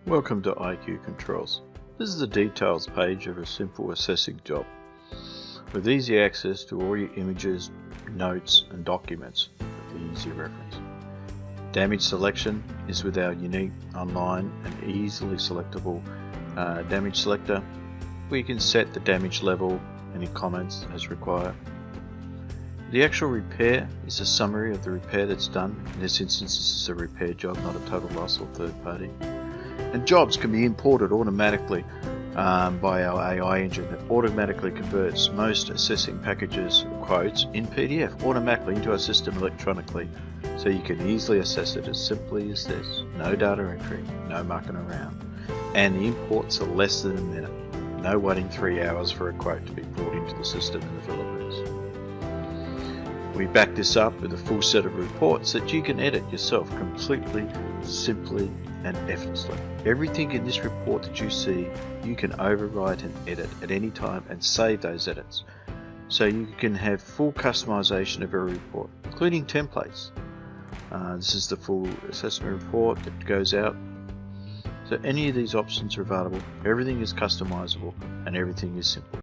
Welcome to IQ Controls. This is the details page of a simple assessing job with easy access to all your images, notes and documents for easy reference. Damage selection is with our unique online and easily selectable damage selector, where you can set the damage level, any comments as required. The actual repair is a summary of the repair that's done. In this instance, this is a repair job, not a total loss or third party. And jobs can be imported automatically by our AI engine that automatically converts most assessing packages quotes in PDF automatically into our system electronically, so you can easily assess it as simply as this. No data entry, no mucking around, and the imports are less than a minute. No waiting 3 hours for a quote to be brought into the system in the Philippines. We back this up with a full set of reports that you can edit yourself completely, simply and effortlessly. Everything in this report that you see, you can overwrite and edit at any time and save those edits. So you can have full customization of every report, including templates. This is the full assessment report that goes out. So any of these options are available. Everything is customizable and everything is simple.